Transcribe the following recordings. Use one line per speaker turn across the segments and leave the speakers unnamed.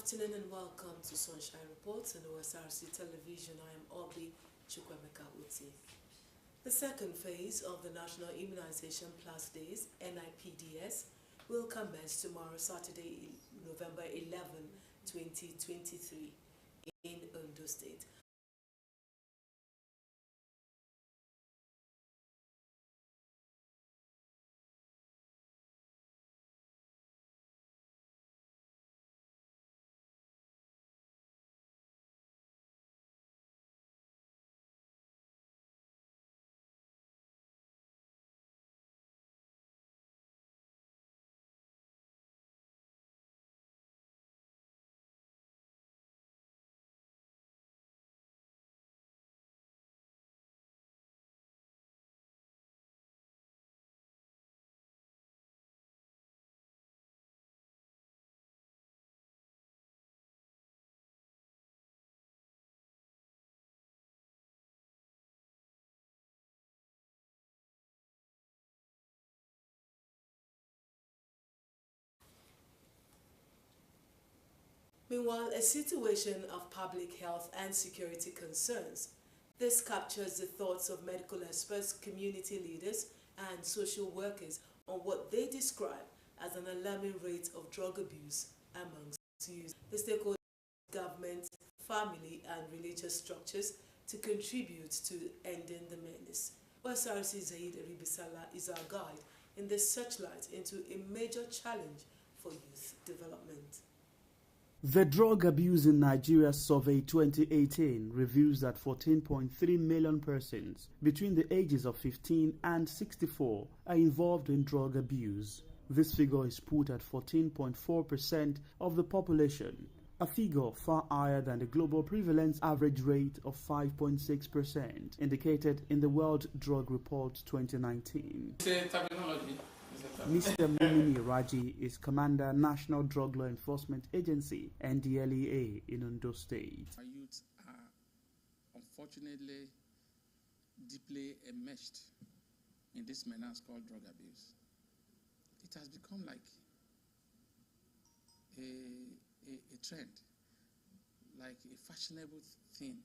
afternoon and welcome to Sunshine Reports on Osrc Television. I am Obi Chukwemeka Uti. The second phase of the National Immunization Plus Days, NIPDS, will commence tomorrow, Saturday, November 11, 2023, in Ondo State. Meanwhile, a situation of public health and security concerns. This captures the thoughts of medical experts, community leaders, and social workers on what they describe as an alarming rate of drug abuse amongst youth. The stakeholders, government, family, and religious structures to contribute to ending the menace. Osrc Zaid Aribisala is our guide in this searchlight into a major challenge for youth development.
The Drug Abuse in Nigeria Survey 2018 reveals that 14.3 million persons between the ages of 15 and 64 are involved in drug abuse. This figure is put at 14.4% of the population, a figure far higher than the global prevalence average rate of 5.6% indicated in the World Drug Report 2019. Mr. Mumini Raji is Commander, National Drug Law Enforcement Agency, NDLEA, in Ondo State.
Our youths are unfortunately deeply enmeshed in this menace called drug abuse. It has become like a trend, like a fashionable thing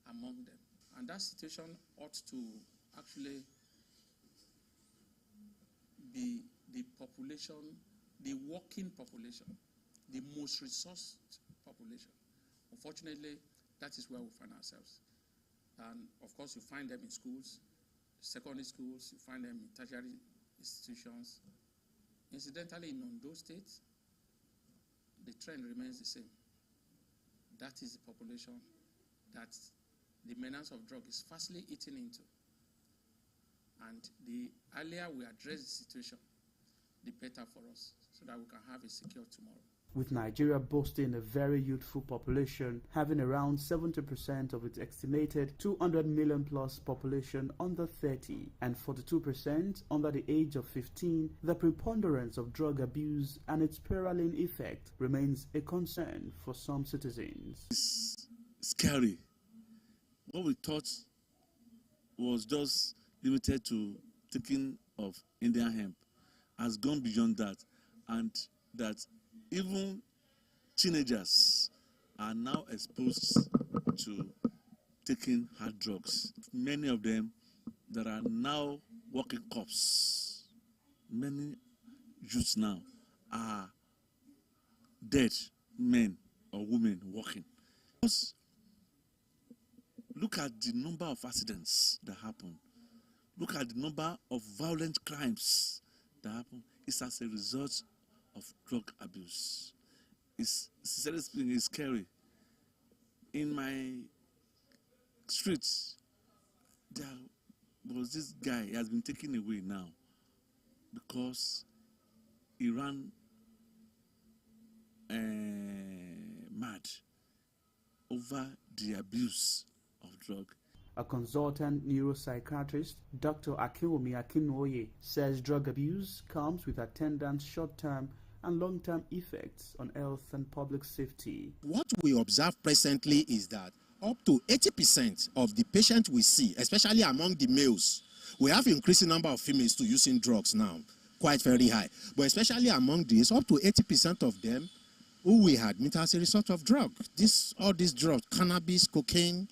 among them. And that situation ought to actually be the population, the working population, the most resourced population. Unfortunately, that is where we find ourselves. And of course, you find them in schools, secondary schools, you find them in tertiary institutions. Incidentally, in Ondo State, the trend remains the same. That is the population that the menace of drug is fastly eating into. And the earlier we address the situation, the better for us, so that we can have a secure tomorrow.
With Nigeria boasting a very youthful population, having around 70% of its estimated 200 million plus population under 30 and 42% under the age of 15, the preponderance of drug abuse and its spiraling effect remains a concern for some citizens.
It's scary. What we thought was just limited to taking of Indian hemp has gone beyond that, and that even teenagers are now exposed to taking hard drugs. Many of them that are now working cops, many youths now are dead men or women working. Because look at the number of accidents that happen. Look at the number of violent crimes that happen. It's as a result of drug abuse. It's, sincerely speaking, it's scary. In my streets, there was this guy, he has been taken away now because he ran mad over the abuse of drug.
A consultant neuropsychiatrist, Dr. Akinwumi Akinwoye, says drug abuse comes with attendant short-term and long-term effects on health and public safety.
What we observe presently is that up to 80% of the patients we see, especially among the males, we have increasing number of females to using drugs now, quite very high. But especially among these, up to 80% of them who we admit as a result of drug. All these drugs, cannabis, cocaine,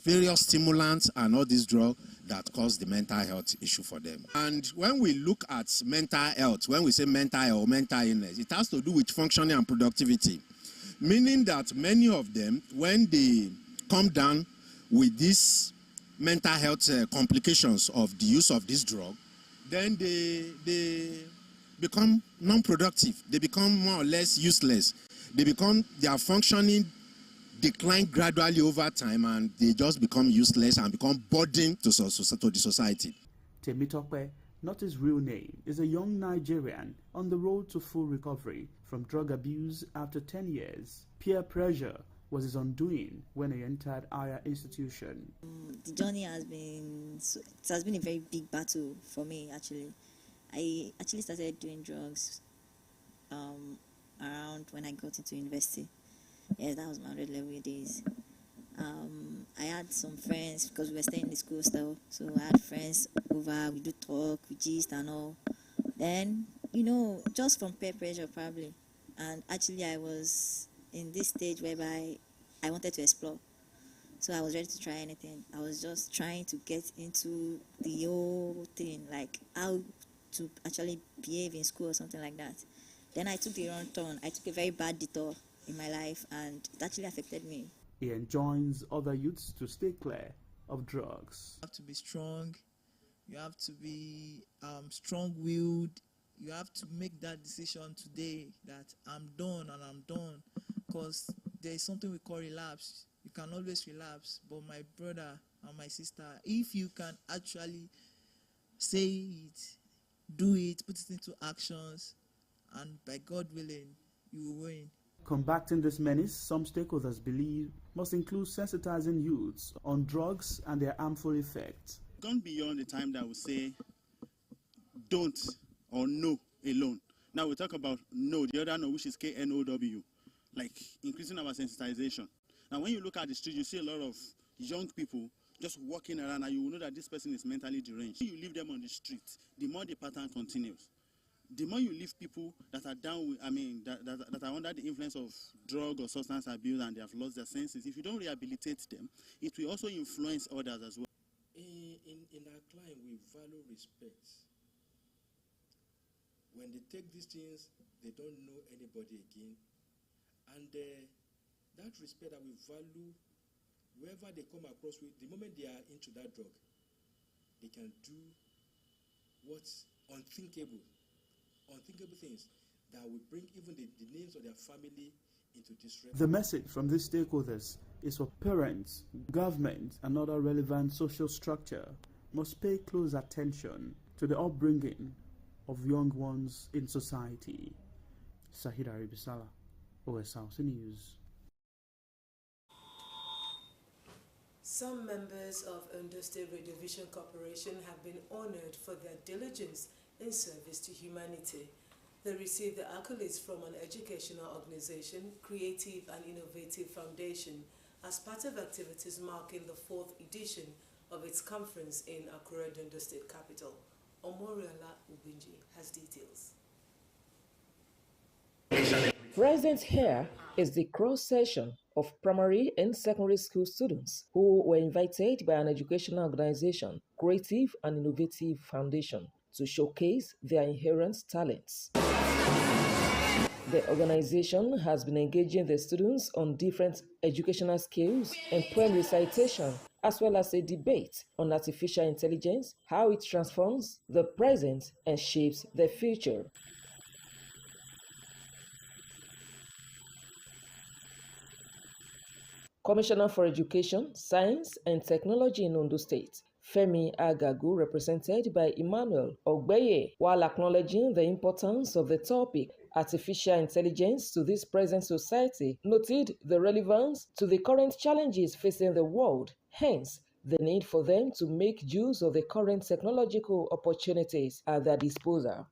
various stimulants, and all these drugs that cause the mental health issue for them. And when we look at mental health, when we say mental health or mental illness, it has to do with functioning and productivity. Meaning that many of them, when they come down with these mental health complications of the use of this drug, then they become non-productive. They become more or less useless. Their functioning decline gradually over time, and they just become useless and become burden to the society.
Temitope, not his real name, is a young Nigerian on the road to full recovery from drug abuse after 10 years. Peer pressure was his undoing when he entered higher institution.
The journey has been a very big battle for me, actually. I actually started doing drugs around when I got into university. Yes, that was my 100 level days. I had some friends because we were staying in the school still. So I had friends over, we do talk, we gist and all. Then, just from peer pressure probably. And actually I was in this stage whereby I wanted to explore. So I was ready to try anything. I was just trying to get into the whole thing, like how to actually behave in school or something like that. Then I took the wrong turn. I took a very bad detour in my life, and it actually affected me.
He enjoins other youths to stay clear of drugs.
You have to be strong. You have to be strong-willed. You have to make that decision today that I'm done and I'm done, because there is something we call relapse. You can always relapse, but my brother and my sister, if you can actually say it, do it, put it into actions, and by God willing, you will win.
Combating this menace, some stakeholders believe, must include sensitizing youths on drugs and their harmful effects.
Gone beyond the time that we say don't or no alone. Now we talk about no, the other no, which is KNOW, like increasing our sensitization. Now when you look at the street, you see a lot of young people just walking around, and you will know that this person is mentally deranged. You leave them on the street, the more the pattern continues. The more you leave people that are down with, that are under the influence of drug or substance abuse and they have lost their senses, if you don't rehabilitate them, it will also influence others as well.
In our climb, we value respect. When they take these things, they don't know anybody again. And that respect that we value, wherever they come across with, the moment they are into that drug, they can do what's unthinkable things that will bring even the names of their family into disrepute.
The message from these stakeholders is for parents, government, and other relevant social structure must pay close attention to the upbringing of young ones in society. Sahid Aribisala, Osrc News.
Some members of Ondo State Radio Vision Corporation have been honored for their diligence in service to humanity. They received the accolades from an educational organization, Creative and Innovative Foundation, as part of activities marking the 4th edition of its conference in Akure, Ondo State capital. Omoriola Ubinji has details.
Present here is the cross-section of primary and secondary school students who were invited by an educational organization, Creative and Innovative Foundation, to showcase their inherent talents. The organization has been engaging the students on different educational skills and poem recitation, as well as a debate on artificial intelligence, how it transforms the present and shapes the future. Commissioner for Education, Science and Technology in Ondo State, Femi Agagu, represented by Emmanuel Ogbeye, while acknowledging the importance of the topic artificial intelligence to this present society, noted the relevance to the current challenges facing the world, hence the need for them to make use of the current technological opportunities at their disposal.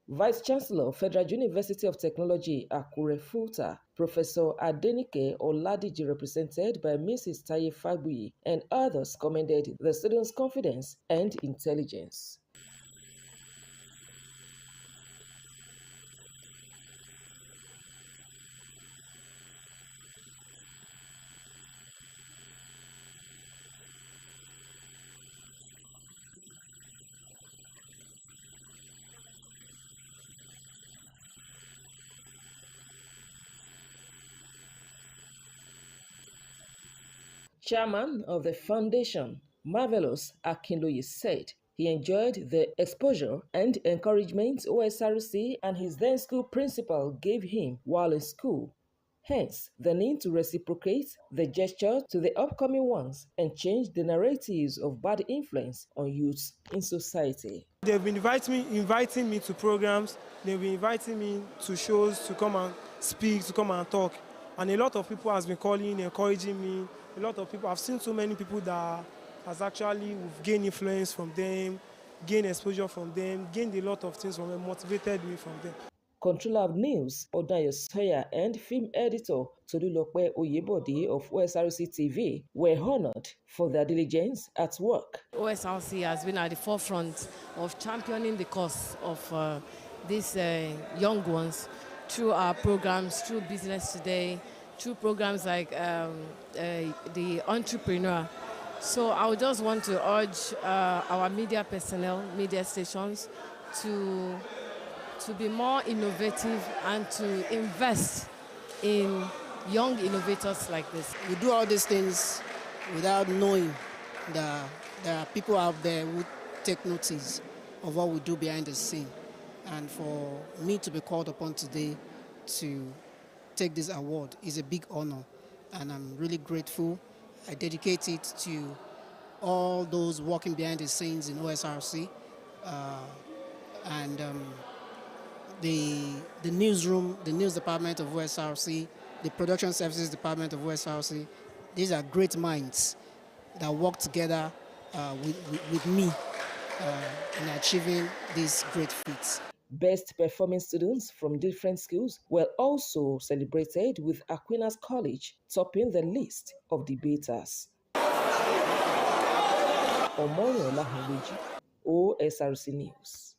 Vice-Chancellor, Federal University of Technology, Akure Futa, Professor Adenike Oladiji, represented by Mrs. Taye Fagbuyi, and others commended the students' confidence and intelligence. Chairman of the foundation, Marvelous Akinloye, said he enjoyed the exposure and encouragement OSRC and his then school principal gave him while in school. Hence, the need to reciprocate the gesture to the upcoming ones and change the narratives of bad influence on youths in society.
They've been inviting me to programs, they've been inviting me to shows to come and speak, to come and talk. And a lot of people has been calling, encouraging me. A lot of people, I've seen so many people that has actually gained influence from them, gained exposure from them, gained a lot of things from them, motivated me from them.
Controller of News, Odayo Soya, and film editor Tolulope Oyebode of OSRC TV were honored for their diligence at work.
OSRC has been at the forefront of championing the cause of these young ones through our programs, through Business Today, through programs like the Entrepreneur. So I would just want to urge our media personnel, media stations to be more innovative and to invest in young innovators like this.
We do all these things without knowing that there are people out there who take notice of what we do behind the scene. And for me to be called upon today to take this award is a big honor, and I'm really grateful. I dedicate it to all those working behind the scenes in OSRC, and the newsroom, the news department of OSRC, the production services department of OSRC. These are great minds that work together with me in achieving these great feats.
Best performing students from different schools were also celebrated, with Aquinas College topping the list of debaters. Omoyo Olahanweji, OSRC News.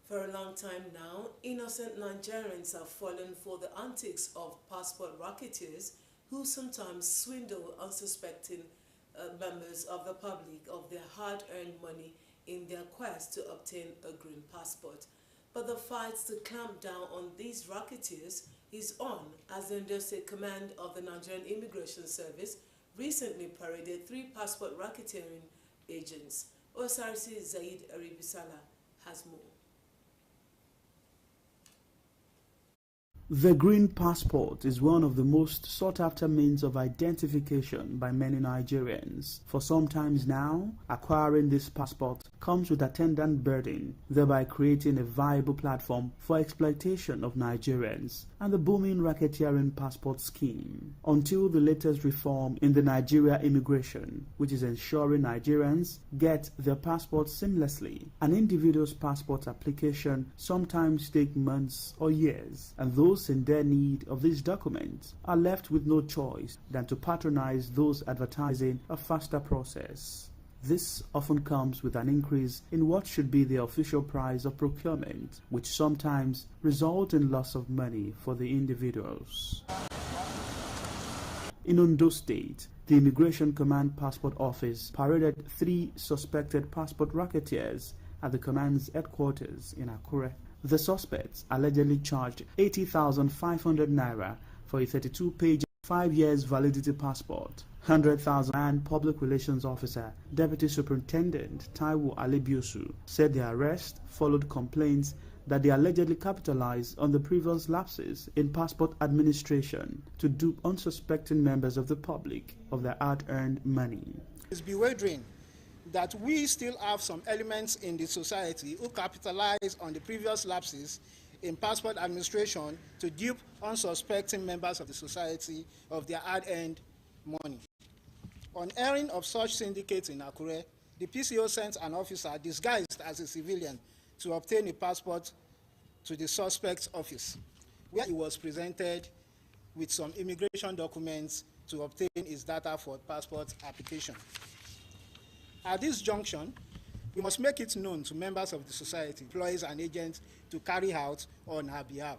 For a long time now, innocent Nigerians have fallen for the antics of passport racketeers who sometimes swindle unsuspecting members of the public of their hard-earned money in their quest to obtain a green passport. But the fight to clamp down on these racketeers is on, as the Interstate Command of the Nigerian Immigration Service recently paraded 3 passport racketeering agents. Osrc Zaid Aribisala has more.
The green passport is one of the most sought-after means of identification by many Nigerians. For some time now, acquiring this passport comes with attendant burden, thereby creating a viable platform for exploitation of Nigerians and the booming racketeering passport scheme. Until the latest reform in the Nigeria immigration, which is ensuring Nigerians get their passports seamlessly, an individual's passport application sometimes takes months or years, and those in their need of these documents are left with no choice than to patronize those advertising a faster process. This often comes with an increase in what should be the official price of procurement, which sometimes results in loss of money for the individuals. In Ondo State, the Immigration Command Passport Office paraded 3 suspected passport racketeers at the command's headquarters in Akure. The suspects allegedly charged 80,500 naira for a 32-page 5 years validity passport. 100,000 and Public Relations Officer Deputy Superintendent Taiwo Alebiosu said the arrest followed complaints that they allegedly capitalized on the previous lapses in passport administration to dupe unsuspecting members of the public of their hard-earned money.
It's bewildering that we still have some elements in the society who capitalize on the previous lapses in passport administration to dupe unsuspecting members of the society of their hard-earned money. On hearing of such syndicates in Akure, the PCO sent an officer disguised as a civilian
to obtain a passport to the suspect's office, where he was presented with some immigration documents to obtain his data for passport application. At this junction, we must make it known to members of the society, employees and agents to carry out on our behalf.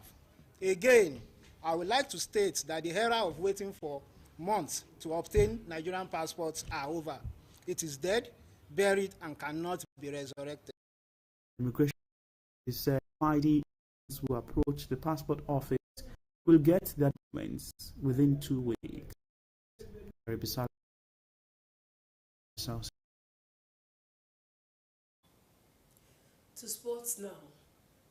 Again, I would like to state that the era of waiting for months to obtain Nigerian passports are over. It is dead, buried, and cannot be resurrected.
Immigration is said ID who approach the passport office will get their documents within 2 weeks. Very bizarre.
To sports now.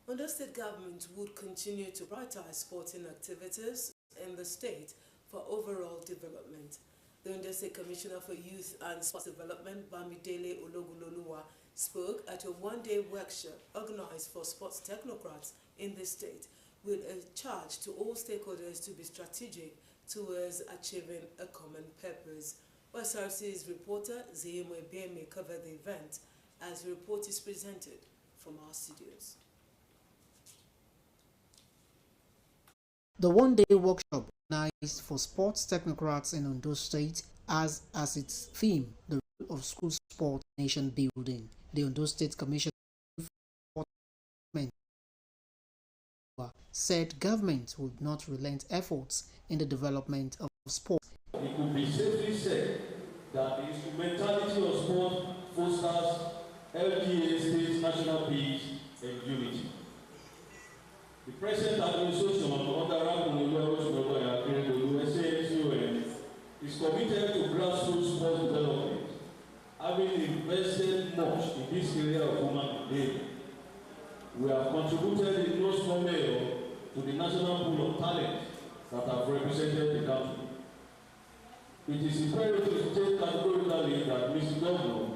Ondo State government would continue to prioritize sporting activities in the state for overall development. The Ondo State Commissioner for Youth and Sports Development, Bamidele Ologuloluwa, spoke at a one-day workshop organized for sports technocrats in the state, with a charge to all stakeholders to be strategic towards achieving a common purpose. Osrc's reporter Zeyemwe Beme covered the event as the report is presented from our studios.
The one-day workshop organized for sports technocrats in Ondo State has as its theme the role of school sport nation building. The Ondo State Commissioner for said government would not relent efforts in the development of sport.
It could be safely said that the instrumentality of sport fosters LGA state's national peace and unity. The present administration is committed to grassroots sport development, having invested much in this area of human endeavor. We have contributed in no small measure to the national pool of talent that have represented the country. It is imperative to state categorically that Mr. Governor